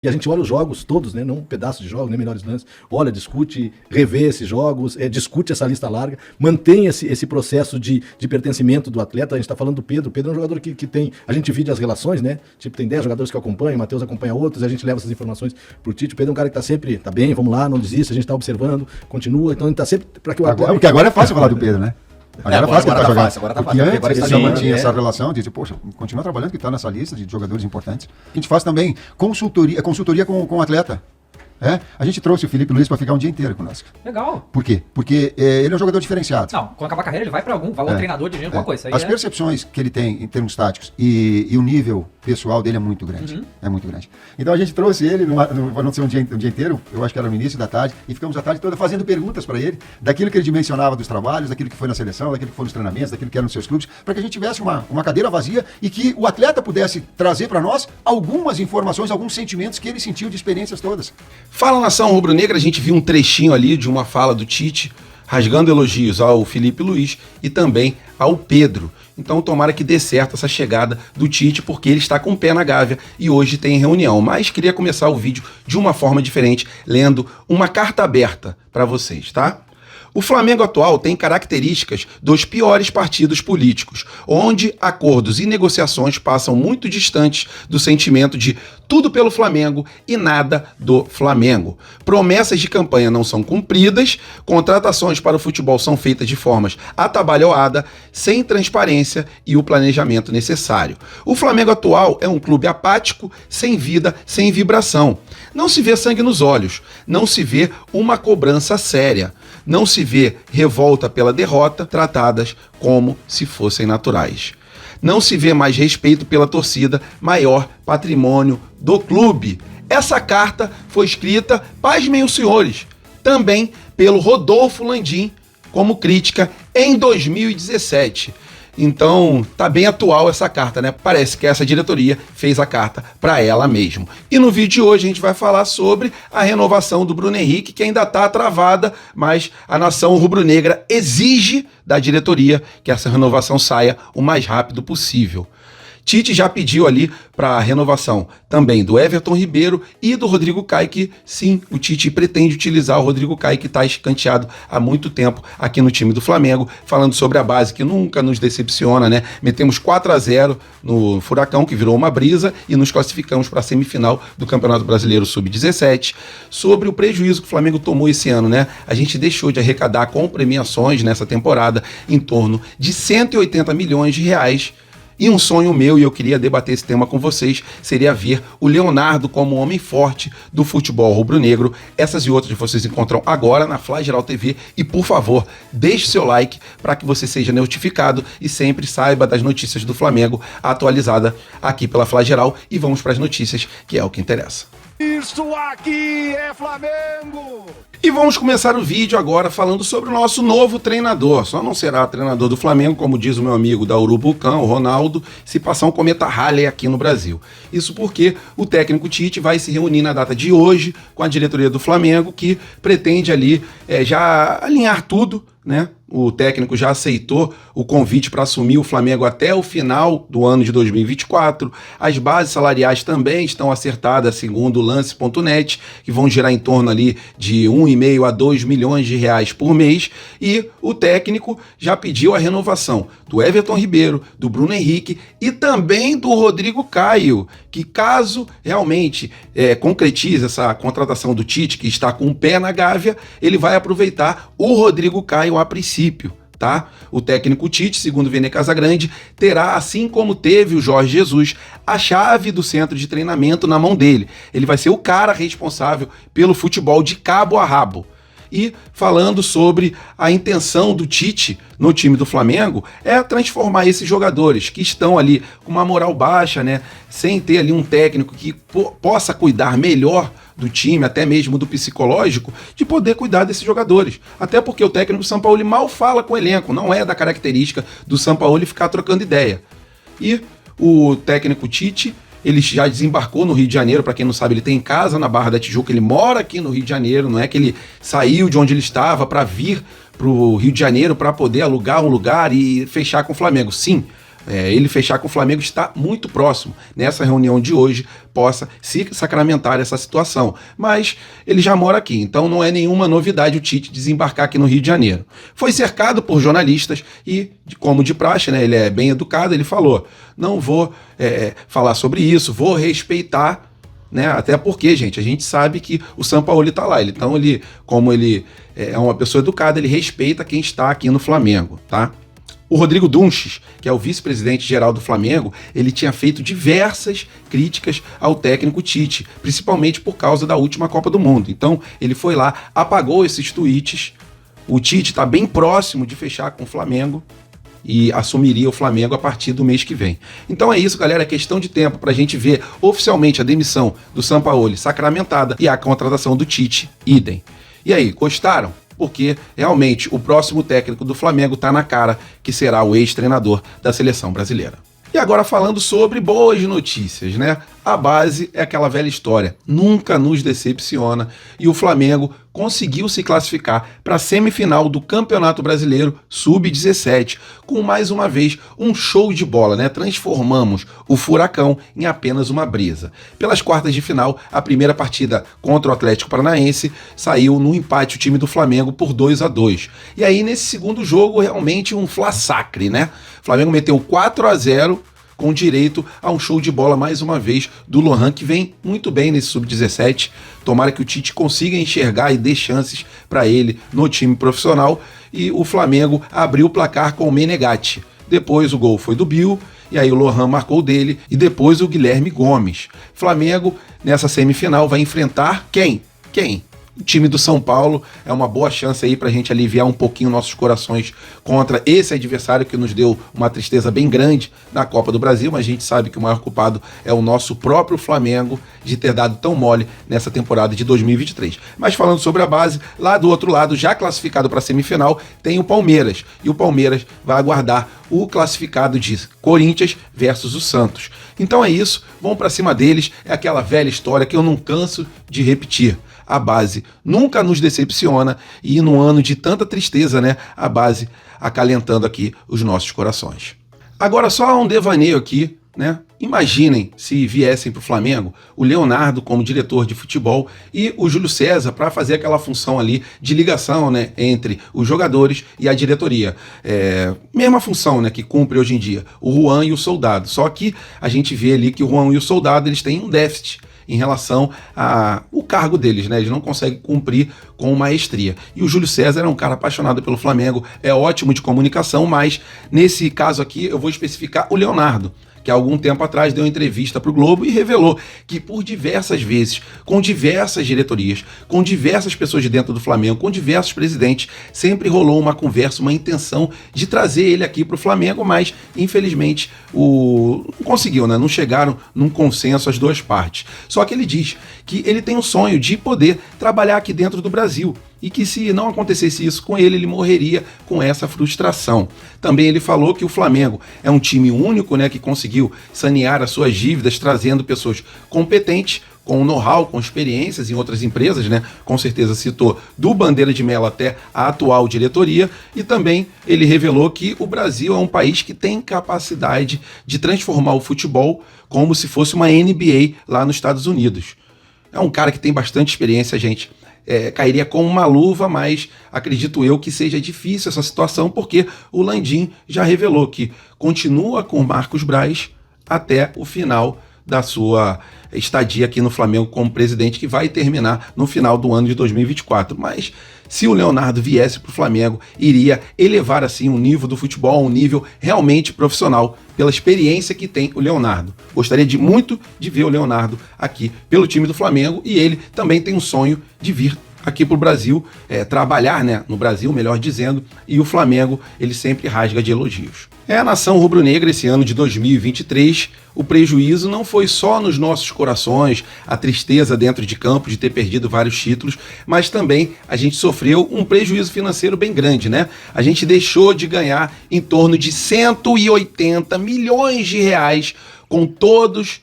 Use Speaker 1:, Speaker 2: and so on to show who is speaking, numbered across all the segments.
Speaker 1: E a gente olha os jogos todos, né? Não um pedaço de jogo, nem melhores lances. Olha, discute, revê esses jogos, discute essa lista larga, mantém esse processo de pertencimento do atleta. A gente está falando do Pedro. O Pedro é um jogador que tem... A gente divide as relações, né? Tipo, tem 10 jogadores que eu acompanho, o Matheus acompanha outros, e a gente leva essas informações pro Tite. O Pedro é um cara que tá sempre... Tá bem, vamos lá, não desista, a gente tá observando, continua. Então a gente tá sempre... Para que o
Speaker 2: atleta... Porque agora é fácil falar do Pedro, né? Agora tá fácil. Antes ele já mantinha essa relação de, poxa, continua trabalhando, que está nessa lista de jogadores importantes. A gente faz também consultoria com o atleta. A gente trouxe o Felipe Luiz para ficar um dia inteiro conosco.
Speaker 3: Legal.
Speaker 2: Por quê? Porque ele é um jogador diferenciado.
Speaker 3: Não, quando acabar a carreira ele vai para algum treinador de alguma coisa.
Speaker 2: As percepções que ele tem em termos táticos e o nível pessoal dele é muito grande. Uhum. É muito grande. Então a gente trouxe ele, para não ser um dia inteiro, eu acho que era no início da tarde, e ficamos a tarde toda fazendo perguntas para ele, daquilo que ele dimensionava dos trabalhos, daquilo que foi na seleção, daquilo que foi nos treinamentos, daquilo que era nos seus clubes, para que a gente tivesse uma cadeira vazia e que o atleta pudesse trazer para nós algumas informações, alguns sentimentos que ele sentiu de experiências todas.
Speaker 4: Fala, nação rubro-negra, a gente viu um trechinho ali de uma fala do Tite, rasgando elogios ao Felipe Luiz e também ao Pedro. Então tomara que dê certo essa chegada do Tite, porque ele está com o pé na Gávea e hoje tem reunião. Mas queria começar o vídeo de uma forma diferente, lendo uma carta aberta para vocês, tá? O Flamengo atual tem características dos piores partidos políticos, onde acordos e negociações passam muito distantes do sentimento de tudo pelo Flamengo e nada do Flamengo. Promessas de campanha não são cumpridas, contratações para o futebol são feitas de formas atabalhoadas, sem transparência e o planejamento necessário. O Flamengo atual é um clube apático, sem vida, sem vibração. Não se vê sangue nos olhos, não se vê uma cobrança séria. Não se vê revolta pela derrota tratadas como se fossem naturais. Não se vê mais respeito pela torcida, maior patrimônio do clube. Essa carta foi escrita, pasmem os senhores, também pelo Rodolfo Landim, como crítica em 2017. Então, tá bem atual essa carta, né? Parece que essa diretoria fez a carta para ela mesmo. E no vídeo de hoje a gente vai falar sobre a renovação do Bruno Henrique, que ainda tá travada, mas a nação rubro-negra exige da diretoria que essa renovação saia o mais rápido possível. Tite já pediu ali para a renovação também do Everton Ribeiro e do Rodrigo Caio, que sim, o Tite pretende utilizar o Rodrigo Caio, que está escanteado há muito tempo aqui no time do Flamengo, falando sobre a base que nunca nos decepciona, né? Metemos 4-0 no Furacão, que virou uma brisa, e nos classificamos para a semifinal do Campeonato Brasileiro Sub-17. Sobre o prejuízo que o Flamengo tomou esse ano, né? A gente deixou de arrecadar com premiações nessa temporada em torno de 180 milhões de reais. E um sonho meu, e eu queria debater esse tema com vocês, seria ver o Leonardo como homem forte do futebol rubro-negro. Essas e outras vocês encontram agora na Fla Geral TV. E, por favor, deixe seu like para que você seja notificado e sempre saiba das notícias do Flamengo atualizada aqui pela Fla Geral. E vamos para as notícias, que é o que interessa.
Speaker 5: Isso aqui é Flamengo!
Speaker 4: E vamos começar o vídeo agora falando sobre o nosso novo treinador. Só não será treinador do Flamengo, como diz o meu amigo da Urubucão, o Ronaldo, se passar um cometa Halley aqui no Brasil. Isso porque o técnico Tite vai se reunir na data de hoje com a diretoria do Flamengo, que pretende ali já alinhar tudo, né? O técnico já aceitou o convite para assumir o Flamengo até o final do ano de 2024. As bases salariais também estão acertadas, segundo o Lance.net, que vão girar em torno ali de 1,5 a 2 milhões de reais por mês. E o técnico já pediu a renovação do Everton Ribeiro, do Bruno Henrique e também do Rodrigo Caio, que caso realmente concretize essa contratação do Tite, que está com o pé na Gávea, ele vai aproveitar o Rodrigo Caio a princípio. Tá? O técnico Tite, segundo o Vene Casagrande, terá, assim como teve o Jorge Jesus, a chave do centro de treinamento na mão dele. Ele vai ser o cara responsável pelo futebol de cabo a rabo. E falando sobre a intenção do Tite no time do Flamengo, é transformar esses jogadores que estão ali com uma moral baixa, né, sem ter ali um técnico que possa cuidar melhor do time, até mesmo do psicológico, de poder cuidar desses jogadores. Até porque o técnico do Sampaoli mal fala com o elenco, não é da característica do Sampaoli ficar trocando ideia. E o técnico Tite, ele já desembarcou no Rio de Janeiro. Para quem não sabe, ele tem casa na Barra da Tijuca, ele mora aqui no Rio de Janeiro, não é que ele saiu de onde ele estava para vir para o Rio de Janeiro para poder alugar um lugar e fechar com o Flamengo. Sim, ele fechar com o Flamengo está muito próximo. Nessa reunião de hoje possa se sacramentar essa situação. Mas ele já mora aqui, então não é nenhuma novidade o Tite desembarcar aqui no Rio de Janeiro. Foi cercado por jornalistas e, como de praxe, né, ele é bem educado, ele falou, não vou falar sobre isso, vou respeitar, né, até porque, gente, a gente sabe que o Sampaoli está lá. Então, como ele é uma pessoa educada, ele respeita quem está aqui no Flamengo, tá? O Rodrigo Dunches, que é o vice-presidente geral do Flamengo, ele tinha feito diversas críticas ao técnico Tite, principalmente por causa da última Copa do Mundo. Então, ele foi lá, apagou esses tweets. O Tite está bem próximo de fechar com o Flamengo e assumiria o Flamengo a partir do mês que vem. Então é isso, galera, é questão de tempo para a gente ver oficialmente a demissão do Sampaoli sacramentada e a contratação do Tite, idem. E aí, gostaram? Porque realmente o próximo técnico do Flamengo está na cara, que será o ex-treinador da seleção brasileira. E agora falando sobre boas notícias, né? A base é aquela velha história, nunca nos decepciona e o Flamengo conseguiu se classificar para a semifinal do Campeonato Brasileiro Sub-17, com mais uma vez um show de bola, né? Transformamos o Furacão em apenas uma brisa. Pelas quartas de final, a primeira partida contra o Atlético Paranaense saiu no empate o time do Flamengo por 2-2. E aí nesse segundo jogo realmente um fla-sacre, né? O Flamengo meteu 4-0 com direito a um show de bola mais uma vez do Lohan, que vem muito bem nesse Sub-17. Tomara que o Tite consiga enxergar e dê chances para ele no time profissional. E o Flamengo abriu o placar com o Menegatti. Depois o gol foi do Bill, e aí o Lohan marcou dele, e depois o Guilherme Gomes. Flamengo, nessa semifinal, vai enfrentar quem? O time do São Paulo. É uma boa chance aí pra gente aliviar um pouquinho nossos corações contra esse adversário que nos deu uma tristeza bem grande na Copa do Brasil, mas a gente sabe que o maior culpado é o nosso próprio Flamengo de ter dado tão mole nessa temporada de 2023. Mas falando sobre a base, lá do outro lado, já classificado para a semifinal, tem o Palmeiras, e o Palmeiras vai aguardar o classificado de Corinthians versus o Santos. Então é isso, vamos para cima deles, é aquela velha história que eu não canso de repetir. A base nunca nos decepciona e no ano de tanta tristeza, né, a base acalentando aqui os nossos corações. Agora só um devaneio aqui, né? Imaginem se viessem para o Flamengo o Leonardo como diretor de futebol e o Júlio César para fazer aquela função ali de ligação, né, entre os jogadores e a diretoria. Mesma função, né, que cumpre hoje em dia o Juan e o Soldado. Só que a gente vê ali que o Juan e o Soldado eles têm um déficit em relação ao cargo deles, né? Eles não conseguem cumprir com maestria. E o Júlio César é um cara apaixonado pelo Flamengo, é ótimo de comunicação, mas nesse caso aqui eu vou especificar o Leonardo, que há algum tempo atrás deu uma entrevista para o Globo e revelou que por diversas vezes, com diversas diretorias, com diversas pessoas de dentro do Flamengo, com diversos presidentes, sempre rolou uma conversa, uma intenção de trazer ele aqui para o Flamengo, mas infelizmente não conseguiu, né? Não chegaram num consenso as duas partes. Só que ele diz que ele tem um sonho de poder trabalhar aqui dentro do Brasil, e que se não acontecesse isso com ele, ele morreria com essa frustração. Também ele falou que o Flamengo é um time único, né, que conseguiu sanear as suas dívidas, trazendo pessoas competentes, com know-how, com experiências em outras empresas, né? Com certeza citou do Bandeira de Melo até a atual diretoria, e também ele revelou que o Brasil é um país que tem capacidade de transformar o futebol como se fosse uma NBA lá nos Estados Unidos. É um cara que tem bastante experiência, gente. Cairia como uma luva, mas acredito eu que seja difícil essa situação, porque o Landim já revelou que continua com o Marcos Braz até o final da sua estadia aqui no Flamengo como presidente, que vai terminar no final do ano de 2024. Mas se o Leonardo viesse para o Flamengo, iria elevar assim o nível do futebol a um nível realmente profissional, pela experiência que tem o Leonardo. Gostaria muito de ver o Leonardo aqui pelo time do Flamengo, e ele também tem um sonho de vir aqui para o Brasil, trabalhar, né, no Brasil, melhor dizendo, e o Flamengo ele sempre rasga de elogios. A nação rubro-negra esse ano de 2023, o prejuízo não foi só nos nossos corações, a tristeza dentro de campo de ter perdido vários títulos, mas também a gente sofreu um prejuízo financeiro bem grande, né? A gente deixou de ganhar em torno de 180 milhões de reais com todos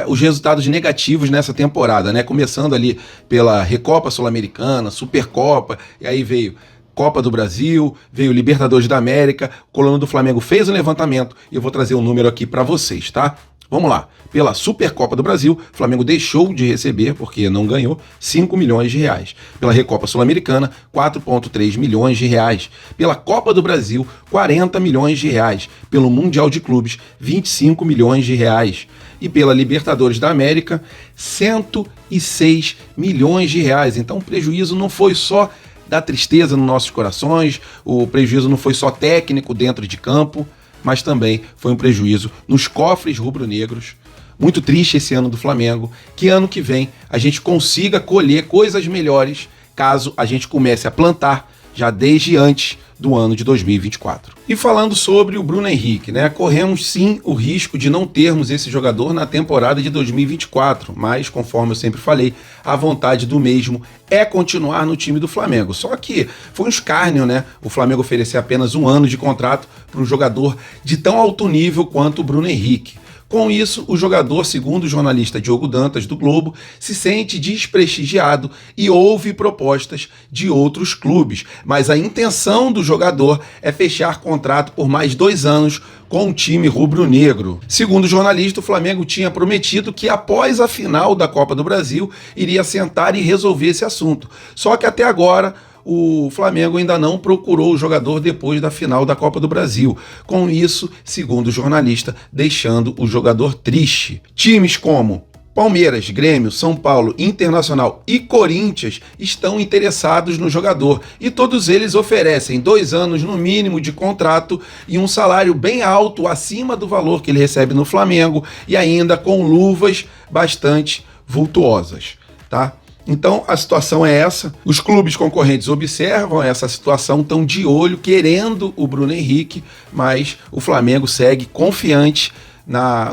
Speaker 4: os resultados negativos nessa temporada, né? Começando ali pela Recopa Sul-Americana, Supercopa, e aí veio Copa do Brasil, veio Libertadores da América, o Coluna do Flamengo fez um levantamento e eu vou trazer um número aqui para vocês, tá? Vamos lá. Pela Supercopa do Brasil, o Flamengo deixou de receber, porque não ganhou, 5 milhões de reais. Pela Recopa Sul-Americana, 4,3 milhões de reais. Pela Copa do Brasil, 40 milhões de reais. Pelo Mundial de Clubes, 25 milhões de reais. E pela Libertadores da América, 106 milhões de reais. Então o prejuízo não foi só da tristeza nos nossos corações, o prejuízo não foi só técnico dentro de campo, mas também foi um prejuízo nos cofres rubro-negros. Muito triste esse ano do Flamengo, que ano que vem a gente consiga colher coisas melhores, caso a gente comece a plantar já desde antes do ano de 2024. E falando sobre o Bruno Henrique, né? Corremos sim o risco de não termos esse jogador na temporada de 2024, mas conforme eu sempre falei, a vontade do mesmo é continuar no time do Flamengo. Só que foi um escárnio, né? O Flamengo oferecer apenas 1 ano de contrato para um jogador de tão alto nível quanto o Bruno Henrique. Com isso, o jogador, segundo o jornalista Diogo Dantas, do Globo, se sente desprestigiado e houve propostas de outros clubes. Mas a intenção do jogador é fechar contrato por mais 2 anos com o time rubro-negro. Segundo o jornalista, o Flamengo tinha prometido que após a final da Copa do Brasil, iria sentar e resolver esse assunto. Só que até agora o Flamengo ainda não procurou o jogador depois da final da Copa do Brasil. Com isso, segundo o jornalista, deixando o jogador triste. Times como Palmeiras, Grêmio, São Paulo, Internacional e Corinthians estão interessados no jogador e todos eles oferecem 2 anos no mínimo de contrato e um salário bem alto acima do valor que ele recebe no Flamengo e ainda com luvas bastante vultuosas, tá? Então a situação é essa, os clubes concorrentes observam essa situação, estão de olho, querendo o Bruno Henrique, mas o Flamengo segue confiante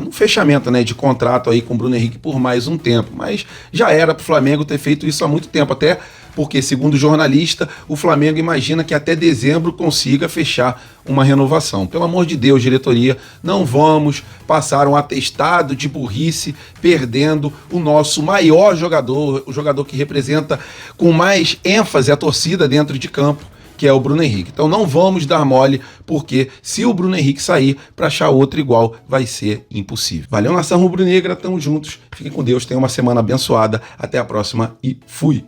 Speaker 4: no fechamento, né, de contrato aí com o Bruno Henrique por mais um tempo, mas já era para o Flamengo ter feito isso há muito tempo, até porque, segundo o jornalista, o Flamengo imagina que até dezembro consiga fechar uma renovação. Pelo amor de Deus, diretoria, não vamos passar um atestado de burrice perdendo o nosso maior jogador, o jogador que representa com mais ênfase a torcida dentro de campo, que é o Bruno Henrique. Então não vamos dar mole, porque se o Bruno Henrique sair, para achar outro igual vai ser impossível. Valeu, nação rubro-negra, tamo juntos, fiquem com Deus, tenham uma semana abençoada, até a próxima e fui!